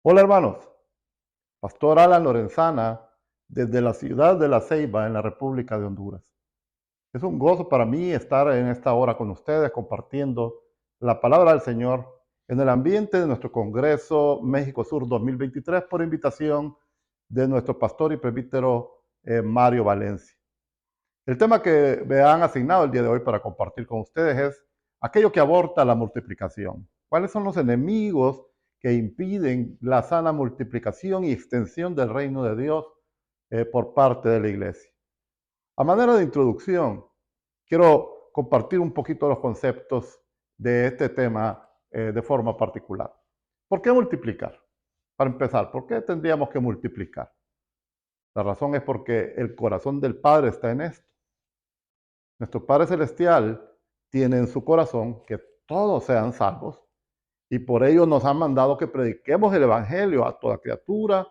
Hola hermanos, Pastor Alan Lorenzana desde la ciudad de La Ceiba en la República de Honduras. Es un gozo para mí estar en esta hora con ustedes compartiendo la palabra del Señor en el ambiente de nuestro Congreso México Sur 2023 por invitación de nuestro pastor y presbítero Mario Valencia. El tema que me han asignado el día de hoy para compartir con ustedes es aquello que aborta la multiplicación. ¿Cuáles son los enemigos que impiden la sana multiplicación y extensión del reino de Dios por parte de la iglesia? A manera de introducción, quiero compartir un poquito los conceptos de este tema de forma particular. ¿Por qué multiplicar? Para empezar, ¿por qué tendríamos que multiplicar? La razón es porque el corazón del Padre está en esto. Nuestro Padre Celestial tiene en su corazón que todos sean salvos y por ello nos ha mandado que prediquemos el Evangelio a toda criatura,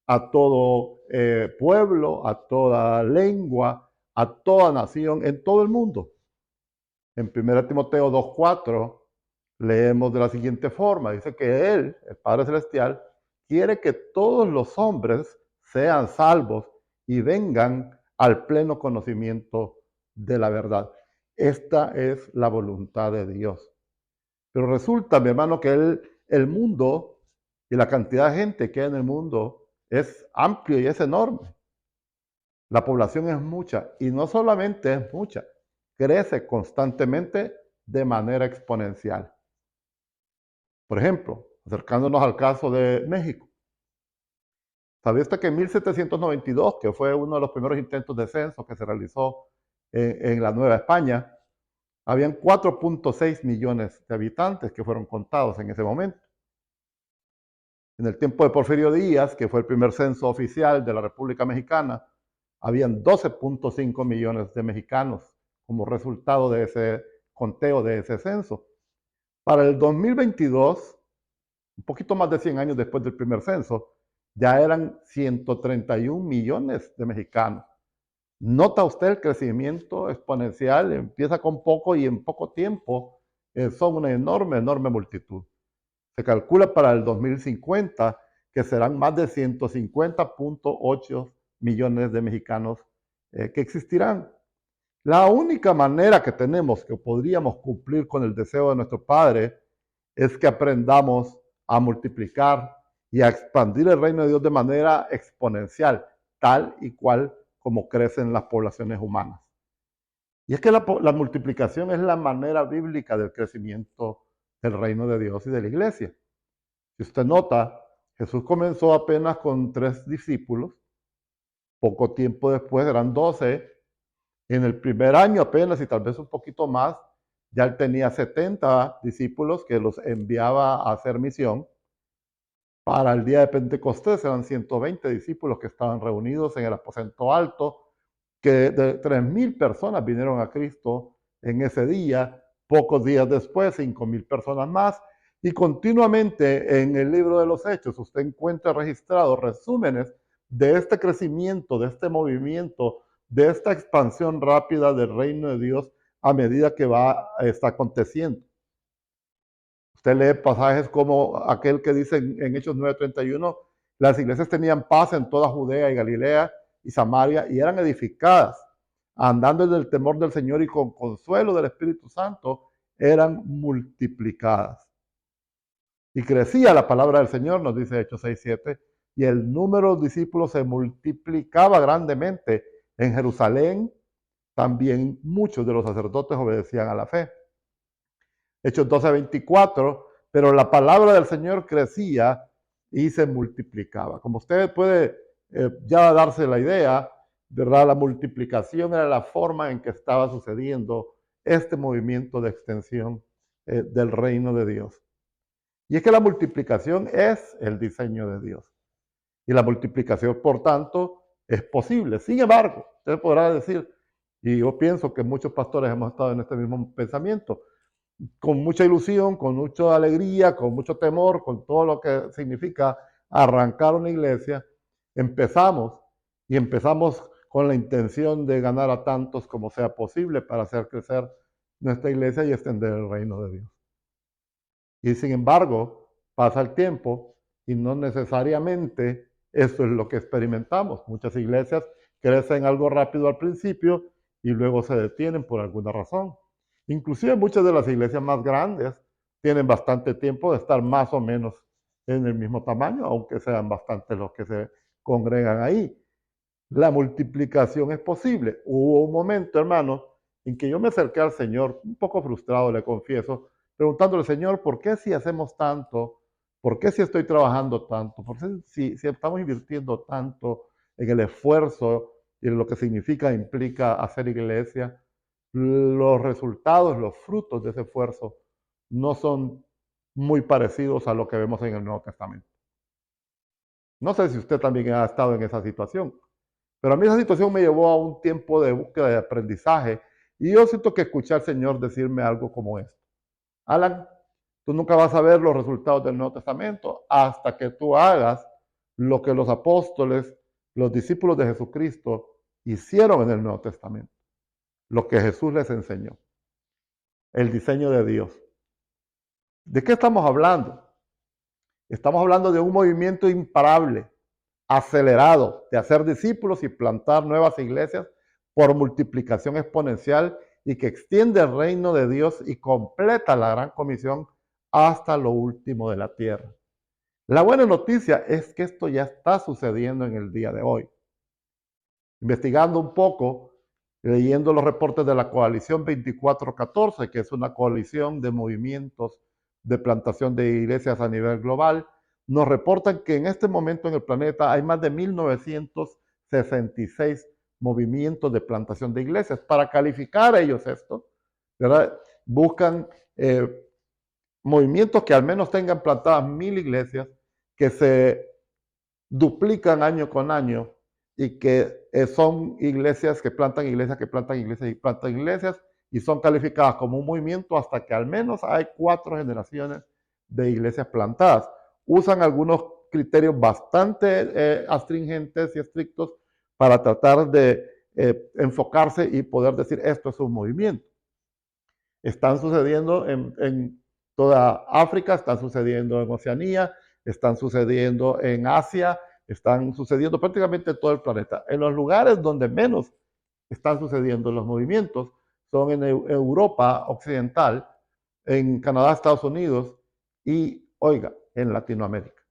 a todo pueblo, a toda lengua, a toda nación, en todo el mundo. En 1 Timoteo 2:4 leemos de la siguiente forma, dice que Él, el Padre Celestial, quiere que todos los hombres sean salvos y vengan al pleno conocimiento de la verdad. Esta es la voluntad de Dios. Pero resulta, mi hermano, que el mundo y la cantidad de gente que hay en el mundo es amplio y es enorme. La población es mucha y no solamente es mucha, crece constantemente de manera exponencial. Por ejemplo, acercándonos al caso de México. ¿Sabía usted que en 1792, que fue uno de los primeros intentos de censo que se realizó en la Nueva España, habían 4.6 millones de habitantes que fueron contados en ese momento? En el tiempo de Porfirio Díaz, que fue el primer censo oficial de la República Mexicana, habían 12.5 millones de mexicanos como resultado de ese conteo, de ese censo. Para el 2022, un poquito más de 100 años después del primer censo, ya eran 131 millones de mexicanos. ¿Nota usted el crecimiento exponencial? Empieza con poco y en poco tiempo son una enorme, enorme multitud. Se calcula para el 2050 que serán más de 150.8 millones de mexicanos que existirán. La única manera que tenemos que podríamos cumplir con el deseo de nuestro Padre es que aprendamos a multiplicar y a expandir el reino de Dios de manera exponencial, tal y cual como crecen las poblaciones humanas. Y es que la multiplicación es la manera bíblica del crecimiento del reino de Dios y de la iglesia. Si usted nota, Jesús comenzó apenas con 3 discípulos, poco tiempo después eran 12, en el primer año apenas y tal vez un poquito más, ya él tenía 70 discípulos que los enviaba a hacer misión. Para el día de Pentecostés eran 120 discípulos que estaban reunidos en el aposento alto, que de 3,000 personas vinieron a Cristo en ese día. Pocos días después, 5,000 personas más. Y continuamente en el libro de los Hechos usted encuentra registrados resúmenes de este crecimiento, de este movimiento, de esta expansión rápida del reino de Dios a medida que está aconteciendo. Usted lee pasajes como aquel que dice en Hechos 9:31, las iglesias tenían paz en toda Judea y Galilea y Samaria y eran edificadas, andando en el temor del Señor y con consuelo del Espíritu Santo, eran multiplicadas. Y crecía la palabra del Señor, nos dice Hechos 6:7, y el número de discípulos se multiplicaba grandemente. En Jerusalén también muchos de los sacerdotes obedecían a la fe. Hechos 12:24, pero la palabra del Señor crecía y se multiplicaba. Como usted puede ya darse la idea, ¿verdad? La multiplicación era la forma en que estaba sucediendo este movimiento de extensión del reino de Dios. Y es que la multiplicación es el diseño de Dios. Y la multiplicación, por tanto, es posible. Sin embargo, usted podrá decir, y yo pienso que muchos pastores hemos estado en este mismo pensamiento, con mucha ilusión, con mucha alegría, con mucho temor, con todo lo que significa arrancar una iglesia, empezamos y empezamos con la intención de ganar a tantos como sea posible para hacer crecer nuestra iglesia y extender el reino de Dios. Y sin embargo, pasa el tiempo y no necesariamente eso es lo que experimentamos. Muchas iglesias crecen algo rápido al principio y luego se detienen por alguna razón. Inclusive muchas de las iglesias más grandes tienen bastante tiempo de estar más o menos en el mismo tamaño, aunque sean bastantes los que se congregan ahí. La multiplicación es posible. Hubo un momento, hermanos, en que yo me acerqué al Señor, un poco frustrado, le confieso, preguntándole, Señor, ¿por qué si hacemos tanto? ¿Por qué si estoy trabajando tanto? ¿Por qué si estamos invirtiendo tanto en el esfuerzo y en lo que significa, implica hacer iglesia? Los resultados, los frutos de ese esfuerzo no son muy parecidos a lo que vemos en el Nuevo Testamento. No sé si usted también ha estado en esa situación. Pero a mí esa situación me llevó a un tiempo de búsqueda de aprendizaje y yo siento que escuché al Señor decirme algo como esto. Alan, tú nunca vas a ver los resultados del Nuevo Testamento hasta que tú hagas lo que los apóstoles, los discípulos de Jesucristo hicieron en el Nuevo Testamento, lo que Jesús les enseñó, el diseño de Dios. ¿De qué estamos hablando? Estamos hablando de un movimiento imparable, acelerado, de hacer discípulos y plantar nuevas iglesias por multiplicación exponencial y que extiende el reino de Dios y completa la gran comisión hasta lo último de la tierra. La buena noticia es que esto ya está sucediendo en el día de hoy. Investigando un poco, leyendo los reportes de la coalición 2414, que es una coalición de movimientos de plantación de iglesias a nivel global, nos reportan que en este momento en el planeta hay más de 1966 movimientos de plantación de iglesias. Para calificar a ellos esto, ¿verdad? Buscan movimientos que al menos tengan plantadas 1000 iglesias, que se duplican año con año y que son iglesias que plantan iglesias, que plantan iglesias y plantan iglesias y son calificadas como un movimiento hasta que al menos hay 4 generaciones de iglesias plantadas. Usan algunos criterios bastante astringentes y estrictos para tratar de enfocarse y poder decir esto es un movimiento. Están sucediendo en toda África, están sucediendo en Oceanía, están sucediendo en Asia, están sucediendo prácticamente en todo el planeta. En los lugares donde menos están sucediendo los movimientos son en Europa Occidental, en Canadá, Estados Unidos y, oiga, en Latinoamérica.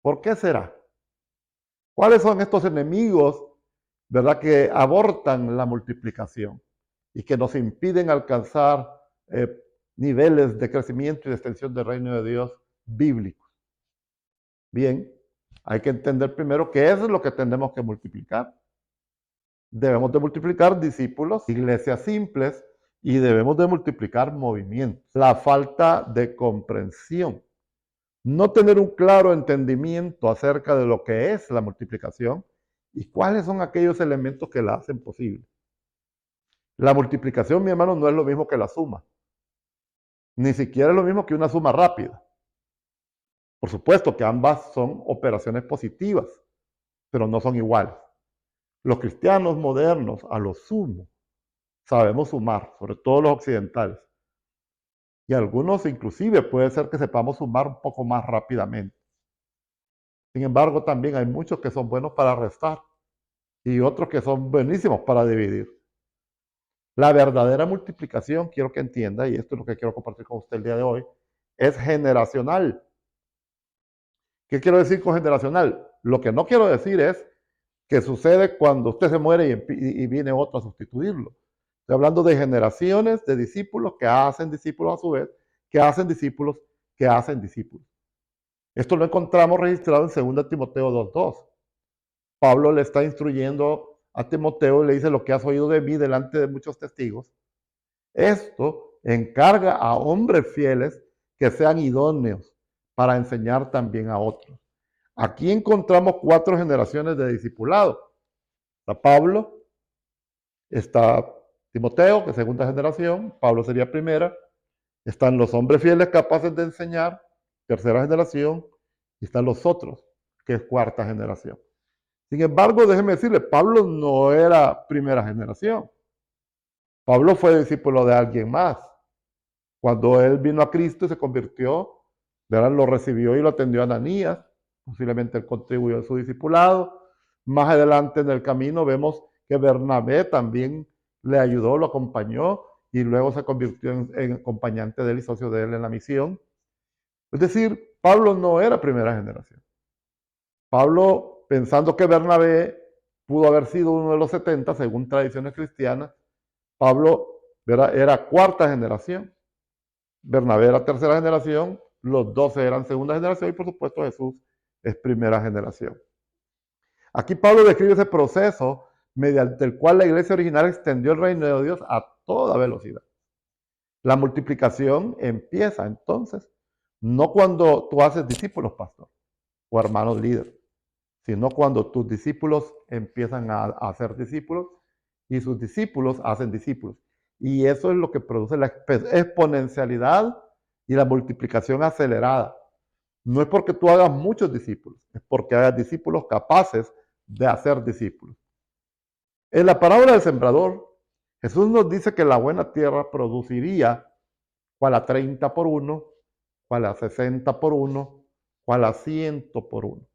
¿Por qué será? ¿Cuáles son estos enemigos, verdad, que abortan la multiplicación y que nos impiden alcanzar niveles de crecimiento y de extensión del reino de Dios bíblicos? Bien, hay que entender primero qué es lo que tenemos que multiplicar. Debemos de multiplicar discípulos, iglesias simples y debemos de multiplicar movimientos. La falta de comprensión, no tener un claro entendimiento acerca de lo que es la multiplicación y cuáles son aquellos elementos que la hacen posible. La multiplicación, mi hermano, no es lo mismo que la suma. Ni siquiera es lo mismo que una suma rápida. Por supuesto que ambas son operaciones positivas, pero no son iguales. Los cristianos modernos, a lo sumo, sabemos sumar, sobre todo los occidentales. Y algunos inclusive puede ser que sepamos sumar un poco más rápidamente. Sin embargo, también hay muchos que son buenos para restar y otros que son buenísimos para dividir. La verdadera multiplicación, quiero que entienda, y esto es lo que quiero compartir con usted el día de hoy, es generacional. ¿Qué quiero decir con generacional? Lo que no quiero decir es que sucede cuando usted se muere y viene otro a sustituirlo. Estoy hablando de generaciones de discípulos que hacen discípulos a su vez, que hacen discípulos, que hacen discípulos. Esto lo encontramos registrado en 2 Timoteo 2:2. Pablo le está instruyendo a Timoteo y le dice: lo que has oído de mí delante de muchos testigos, esto encarga a hombres fieles que sean idóneos para enseñar también a otros. Aquí encontramos 4 generaciones de discipulado. Está Pablo, está Timoteo, que es segunda generación, Pablo sería primera, están los hombres fieles capaces de enseñar, tercera generación, y están los otros, que es cuarta generación. Sin embargo, déjeme decirle, Pablo no era primera generación. Pablo fue discípulo de alguien más. Cuando él vino a Cristo y se convirtió, ¿verdad? Lo recibió y lo atendió Ananías, posiblemente él contribuyó en su discipulado. Más adelante en el camino vemos que Bernabé también le ayudó, lo acompañó y luego se convirtió en acompañante de él y socio de él en la misión. Es decir, Pablo no era primera generación. Pablo, pensando que Bernabé pudo haber sido uno de los 70, según tradiciones cristianas, Pablo, ¿verdad?, era cuarta generación. Bernabé era tercera generación, los 12 eran segunda generación y por supuesto Jesús es primera generación. Aquí Pablo describe ese proceso mediante el cual la iglesia original extendió el reino de Dios a toda velocidad. La multiplicación empieza entonces, no cuando tú haces discípulos, pastor, o hermanos líderes, sino cuando tus discípulos empiezan a hacer discípulos y sus discípulos hacen discípulos. Y eso es lo que produce la exponencialidad y la multiplicación acelerada. No es porque tú hagas muchos discípulos, es porque hagas discípulos capaces de hacer discípulos. En la parábola del sembrador, Jesús nos dice que la buena tierra produciría cual a 30 por 1, cual a 60 por 1, cual a 100 por 1.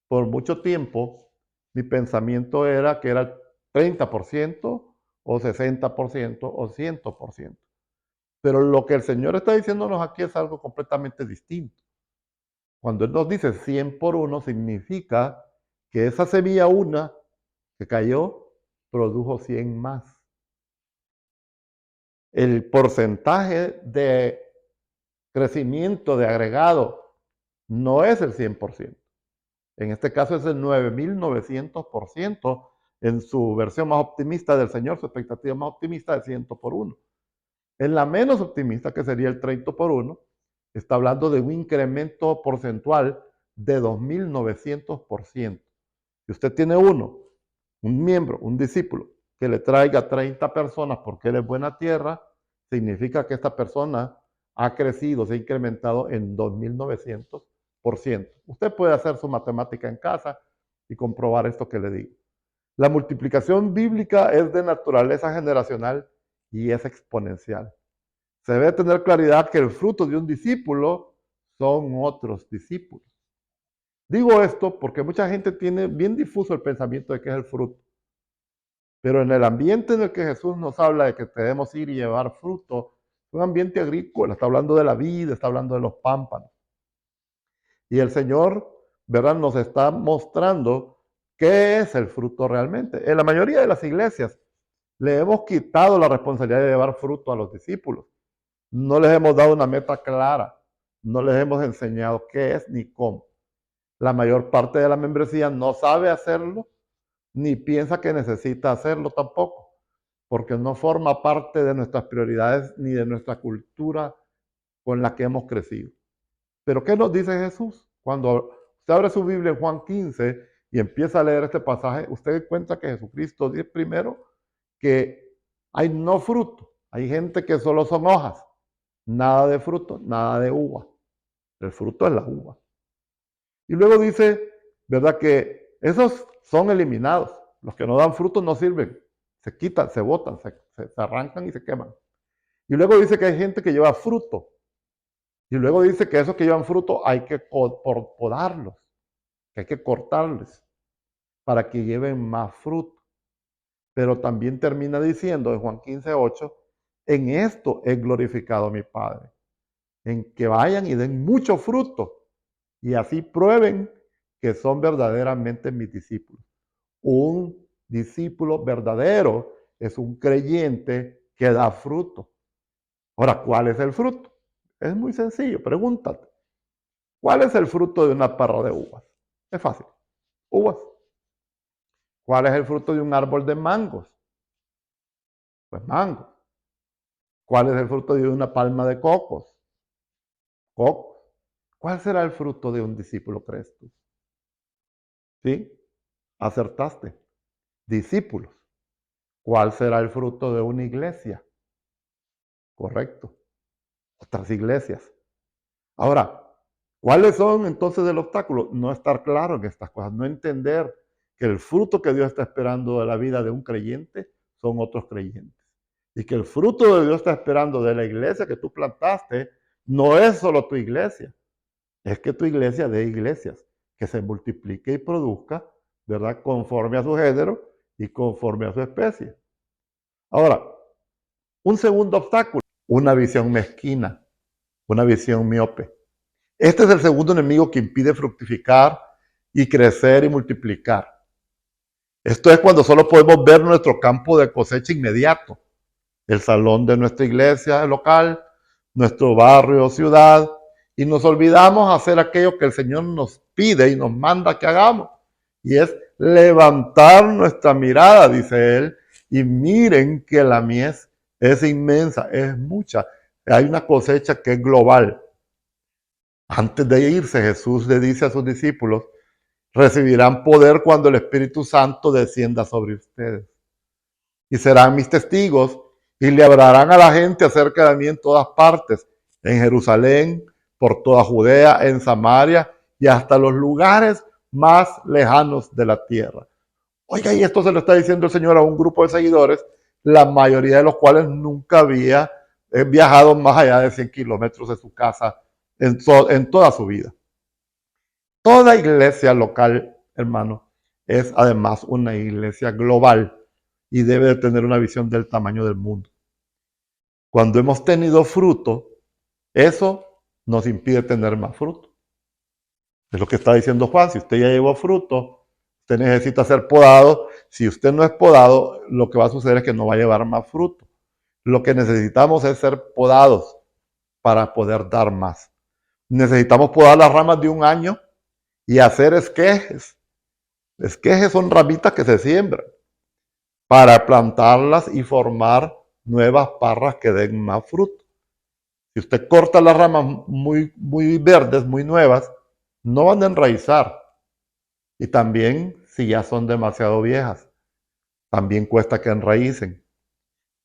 Por mucho tiempo, mi pensamiento era que era el 30% o 60% o 100%. Pero lo que el Señor está diciéndonos aquí es algo completamente distinto. Cuando Él nos dice 100 por 1, significa que esa semilla una que cayó produjo 100 más. El porcentaje de crecimiento de agregado no es el 100%. En este caso es el 9.900% en su versión más optimista del Señor, su expectativa más optimista de 100 por 1. En la menos optimista, que sería el 30 por 1, está hablando de un incremento porcentual de 2.900%. Si usted tiene un miembro, un discípulo, que le traiga 30 personas porque él es buena tierra, significa que esta persona ha crecido, se ha incrementado en 2.900%. Usted puede hacer su matemática en casa y comprobar esto que le digo. La multiplicación bíblica es de naturaleza generacional y es exponencial. Se debe tener claridad que el fruto de un discípulo son otros discípulos. Digo esto porque mucha gente tiene bien difuso el pensamiento de qué es el fruto. Pero en el ambiente en el que Jesús nos habla de que debemos ir y llevar fruto, es un ambiente agrícola, está hablando de la vida, está hablando de los pámpanos. Y el Señor, ¿verdad?, nos está mostrando qué es el fruto realmente. En la mayoría de las iglesias le hemos quitado la responsabilidad de llevar fruto a los discípulos. No les hemos dado una meta clara, no les hemos enseñado qué es ni cómo. La mayor parte de la membresía no sabe hacerlo, ni piensa que necesita hacerlo tampoco, porque no forma parte de nuestras prioridades ni de nuestra cultura con la que hemos crecido. Pero ¿qué nos dice Jesús? Cuando usted abre su Biblia en Juan 15 y empieza a leer este pasaje, usted encuentra que Jesucristo dice primero que hay no fruto, hay gente que solo son hojas, nada de fruto, nada de uva. El fruto es la uva. Y luego dice, ¿verdad?, que esos son eliminados. Los que no dan fruto no sirven. Se quitan, se botan, se arrancan y se queman. Y luego dice que hay gente que lleva fruto. Y luego dice que esos que llevan fruto hay que podarlos, que hay que cortarles para que lleven más fruto. Pero también termina diciendo en Juan 15:8, en esto he glorificado a mi Padre, en que vayan y den mucho fruto y así prueben que son verdaderamente mis discípulos. Un discípulo verdadero es un creyente que da fruto. Ahora, ¿cuál es el fruto? Es muy sencillo, pregúntate. ¿Cuál es el fruto de una parra de uvas? Es fácil, uvas. ¿Cuál es el fruto de un árbol de mangos? Pues mangos. ¿Cuál es el fruto de una palma de cocos? Cocos. ¿Cuál será el fruto de un discípulo, crees tú? ¿Sí? Acertaste. Discípulos. ¿Cuál será el fruto de una iglesia? Correcto. Otras iglesias. Ahora, ¿cuáles son entonces el obstáculo? No estar claro en estas cosas, no entender que el fruto que Dios está esperando de la vida de un creyente son otros creyentes. Y que el fruto de Dios está esperando de la iglesia que tú plantaste no es solo tu iglesia, es que tu iglesia dé iglesias, que se multiplique y produzca, ¿verdad? Conforme a su género y conforme a su especie. Ahora, un segundo obstáculo, una visión mezquina, una visión miope. Este es el segundo enemigo que impide fructificar y crecer y multiplicar. Esto es cuando solo podemos ver nuestro campo de cosecha inmediato, el salón de nuestra iglesia local, nuestro barrio o ciudad, y nos olvidamos hacer aquello que el Señor nos pide y nos manda que hagamos, y es levantar nuestra mirada, dice Él, y miren que la mies es inmensa, es mucha. Hay una cosecha que es global. Antes de irse, Jesús le dice a sus discípulos, recibirán poder cuando el Espíritu Santo descienda sobre ustedes. Y serán mis testigos y le hablarán a la gente acerca de mí en todas partes, en Jerusalén, por toda Judea, en Samaria y hasta los lugares más lejanos de la tierra. Oiga, y esto se lo está diciendo el Señor a un grupo de seguidores, la mayoría de los cuales nunca había viajado más allá de 100 kilómetros de su casa en toda su vida. Toda iglesia local, hermano, es además una iglesia global y debe de tener una visión del tamaño del mundo. Cuando hemos tenido fruto, eso nos impide tener más fruto. Es lo que está diciendo Juan, si usted ya llevó fruto, usted necesita ser podado. Si usted no es podado, lo que va a suceder es que no va a llevar más fruto. Lo que necesitamos es ser podados para poder dar más. Necesitamos podar las ramas de un año y hacer esquejes. Esquejes son ramitas que se siembran para plantarlas y formar nuevas parras que den más fruto. Si usted corta las ramas muy verdes, muy nuevas, no van a enraizar. Y también, si ya son demasiado viejas, también cuesta que enraícen.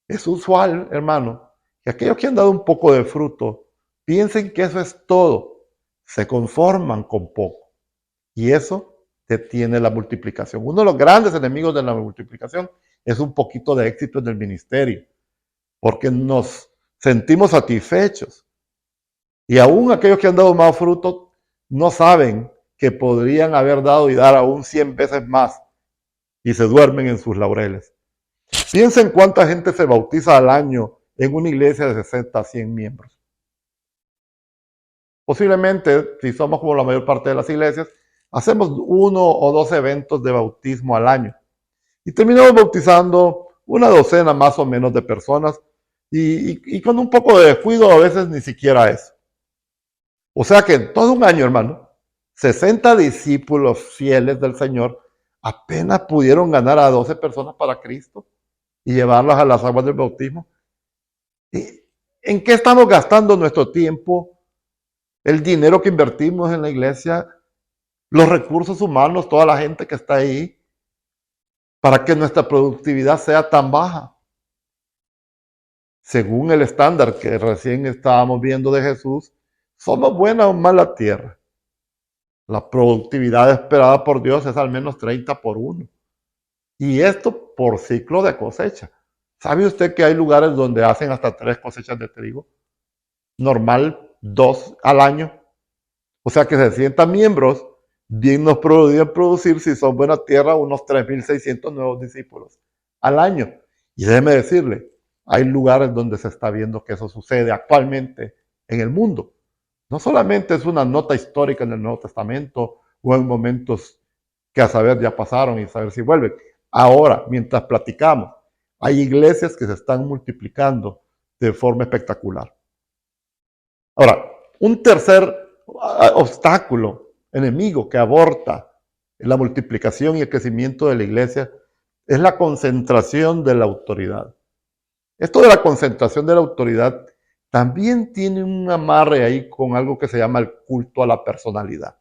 Es usual, hermano, que aquellos que han dado un poco de fruto piensen que eso es todo. Se conforman con poco. Y eso detiene la multiplicación. Uno de los grandes enemigos de la multiplicación es un poquito de éxito en el ministerio, porque nos sentimos satisfechos. Y aún aquellos que han dado más fruto no saben que podrían haber dado y dar aún 100 veces más y se duermen en sus laureles. Piensen cuánta gente se bautiza al año en una iglesia de 60 a 100 miembros. Posiblemente, si somos como la mayor parte de las iglesias, hacemos 1 o 2 eventos de bautismo al año y terminamos bautizando una docena más o menos de personas y con un poco de descuido a veces ni siquiera eso. O sea que en todo un año, hermano, 60 discípulos fieles del Señor apenas pudieron ganar a 12 personas para Cristo y llevarlas a las aguas del bautismo. ¿Y en qué estamos gastando nuestro tiempo, el dinero que invertimos en la iglesia, los recursos humanos, toda la gente que está ahí, para que nuestra productividad sea tan baja? Según el estándar que recién estábamos viendo de Jesús, somos buena o mala tierra. La productividad esperada por Dios es al menos 30 por 1. Y esto por ciclo de cosecha. ¿Sabe usted que hay lugares donde hacen hasta 3 cosechas de trigo? Normal, 2 al año. O sea que 60 miembros bien nos podrían producir, si son buena tierra, unos 3.600 nuevos discípulos al año. Y déjeme decirle, hay lugares donde se está viendo que eso sucede actualmente en el mundo. No solamente es una nota histórica en el Nuevo Testamento o en momentos que a saber ya pasaron y saber si vuelven. Ahora, mientras platicamos, hay iglesias que se están multiplicando de forma espectacular. Ahora, un tercer obstáculo, enemigo que aborta la multiplicación y el crecimiento de la iglesia es la concentración de la autoridad. Esto de la concentración de la autoridad también tiene un amarre ahí con algo que se llama el culto a la personalidad.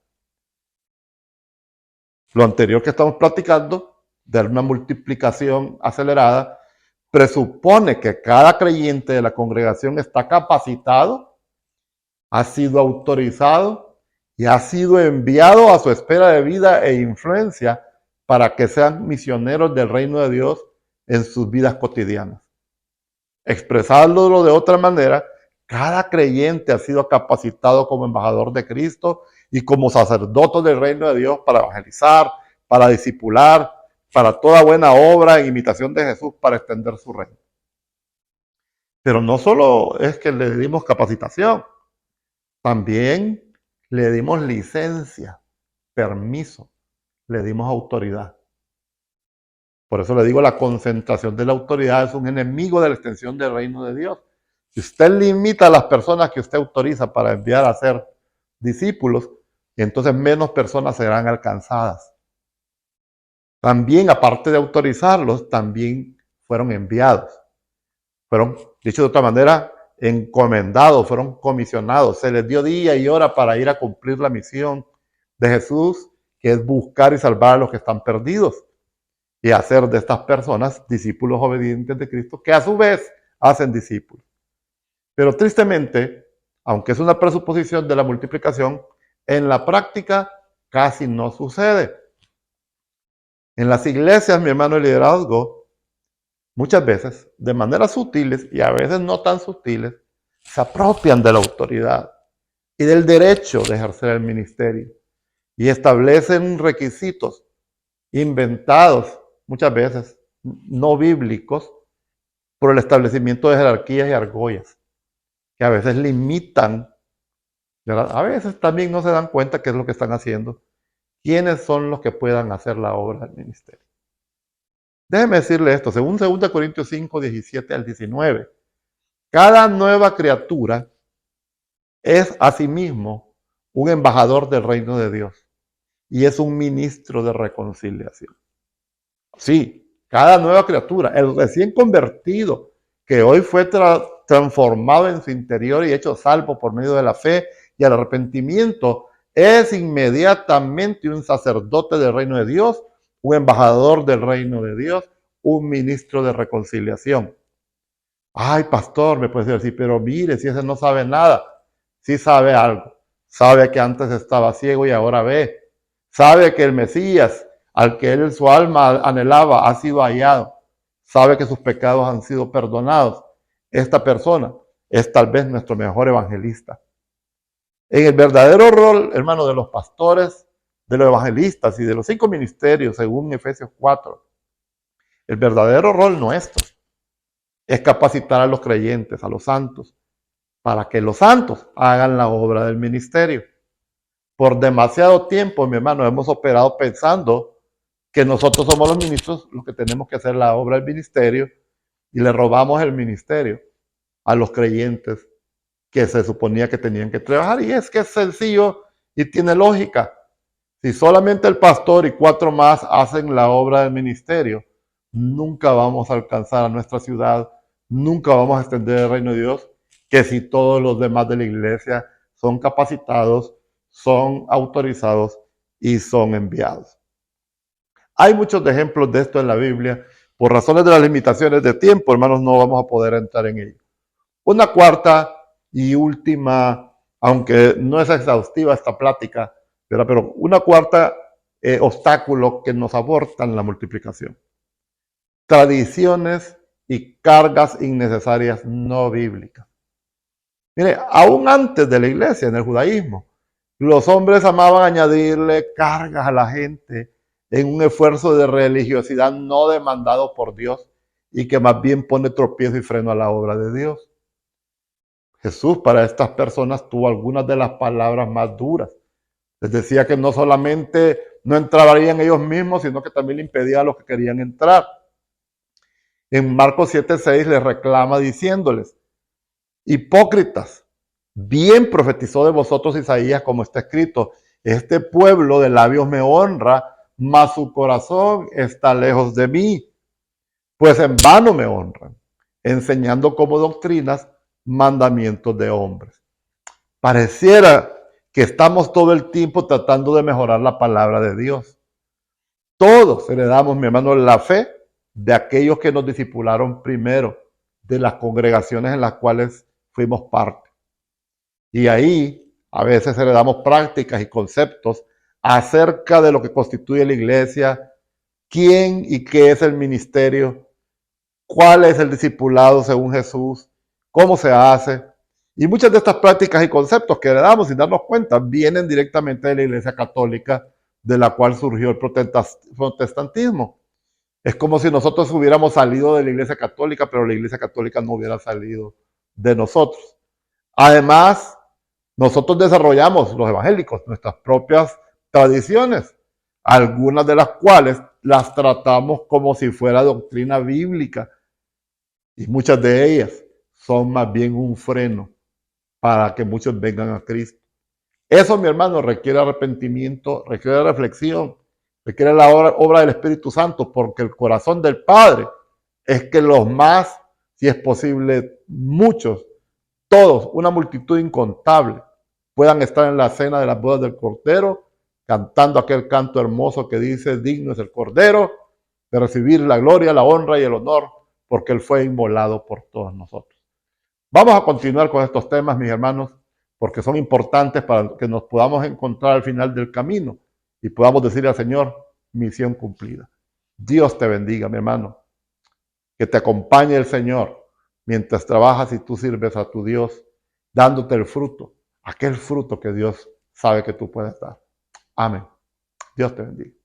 Lo anterior que estamos platicando, de una multiplicación acelerada, presupone que cada creyente de la congregación está capacitado, ha sido autorizado y ha sido enviado a su esfera de vida e influencia para que sean misioneros del reino de Dios en sus vidas cotidianas. Expresándolo de otra manera, Cada creyente ha sido capacitado como embajador de Cristo y como sacerdote del reino de Dios para evangelizar, para discipular, para toda buena obra en imitación de Jesús para extender su reino. Pero no solo es que le dimos capacitación, también le dimos licencia, permiso, le dimos autoridad. Por eso le digo, la concentración de la autoridad es un enemigo de la extensión del reino de Dios. Si usted limita a las personas que usted autoriza para enviar a ser discípulos, entonces menos personas serán alcanzadas. También, aparte de autorizarlos, también fueron enviados. Fueron, dicho de otra manera, encomendados, fueron comisionados. Se les dio día y hora para ir a cumplir la misión de Jesús, que es buscar y salvar a los que están perdidos y hacer de estas personas discípulos obedientes de Cristo, que a su vez hacen discípulos. Pero tristemente, aunque es una presuposición de la multiplicación, en la práctica casi no sucede. En las iglesias, mi hermano, el liderazgo, muchas veces, de maneras sutiles y a veces no tan sutiles, se apropian de la autoridad y del derecho de ejercer el ministerio y establecen requisitos inventados, muchas veces no bíblicos, por el establecimiento de jerarquías y argollas, que a veces limitan, ¿verdad? A veces también no se dan cuenta qué es lo que están haciendo, quiénes son los que puedan hacer la obra del ministerio. Déjeme decirle esto, según 2 Corintios 5, 17 al 19, cada nueva criatura es asimismo un embajador del reino de Dios y es un ministro de reconciliación. Sí, cada nueva criatura, el recién convertido, que hoy fue transformado en su interior y hecho salvo por medio de la fe y el arrepentimiento, es inmediatamente un sacerdote del reino de Dios, un embajador del reino de Dios, un ministro de reconciliación. Ay, pastor, me puede decir, pero mire, si ese no sabe nada, sí sabe algo. Sabe que antes estaba ciego y ahora ve. Sabe que el Mesías, al que él su alma anhelaba, ha sido hallado. Sabe que sus pecados han sido perdonados. Esta persona es tal vez nuestro mejor evangelista. En el verdadero rol, hermano, de los pastores, de los evangelistas y de los 5 ministerios, según Efesios 4, el verdadero rol nuestro es capacitar a los creyentes, a los santos, para que los santos hagan la obra del ministerio. Por demasiado tiempo, mi hermano, hemos operado pensando que nosotros somos los ministros los que tenemos que hacer la obra del ministerio y le robamos el ministerio a los creyentes que se suponía que tenían que trabajar. Y es que es sencillo y tiene lógica. Si solamente el pastor y 4 más hacen la obra del ministerio, nunca vamos a alcanzar a nuestra ciudad, nunca vamos a extender el reino de Dios, que si todos los demás de la iglesia son capacitados, son autorizados y son enviados. Hay muchos ejemplos de esto en la Biblia. Por razones de las limitaciones de tiempo, hermanos, no vamos a poder entrar en ello. Una cuarta y última, aunque no es exhaustiva esta plática, ¿verdad? Pero una cuarta obstáculo que nos aborta en la multiplicación. Tradiciones y cargas innecesarias no bíblicas. Mire, aún antes de la iglesia, en el judaísmo, los hombres amaban añadirle cargas a la gente en un esfuerzo de religiosidad no demandado por Dios y que más bien pone tropiezo y freno a la obra de Dios. Jesús para estas personas tuvo algunas de las palabras más duras. Les decía que no solamente no entrarían ellos mismos, sino que también le impedía a los que querían entrar. En Marcos 7:6 les reclama diciéndoles, hipócritas, bien profetizó de vosotros Isaías como está escrito, este pueblo de labios me honra, mas su corazón está lejos de mí, pues en vano me honran, enseñando como doctrinas mandamientos de hombres. Pareciera que estamos todo el tiempo tratando de mejorar la palabra de Dios. Todos heredamos, mi hermano, la fe de aquellos que nos discipularon primero, de las congregaciones en las cuales fuimos parte. Y ahí a veces heredamos prácticas y conceptos acerca de lo que constituye la iglesia, quién y qué es el ministerio, cuál es el discipulado según Jesús, cómo se hace, Y muchas de estas prácticas y conceptos que le damos sin darnos cuenta vienen directamente de la Iglesia Católica, de la cual surgió el protestantismo. Es como si nosotros hubiéramos salido de la Iglesia Católica, pero la Iglesia Católica no hubiera salido de nosotros. Además, nosotros desarrollamos, los evangélicos, nuestras propias tradiciones, algunas de las cuales las tratamos como si fuera doctrina bíblica, y muchas de ellas son más bien un freno para que muchos vengan a Cristo. Eso, mi hermano, requiere arrepentimiento, requiere reflexión, requiere la obra del Espíritu Santo, porque el corazón del Padre es que los más, si es posible, muchos, todos, una multitud incontable, puedan estar en la cena de las bodas del Cordero, cantando aquel canto hermoso que dice: digno es el Cordero de recibir la gloria, la honra y el honor, porque Él fue inmolado por todos nosotros. Vamos a continuar con estos temas, mis hermanos, porque son importantes para que nos podamos encontrar al final del camino y podamos decirle al Señor: misión cumplida. Dios te bendiga, mi hermano. Que te acompañe el Señor mientras trabajas y tú sirves a tu Dios, dándote el fruto, aquel fruto que Dios sabe que tú puedes dar. Amén. Dios te bendiga.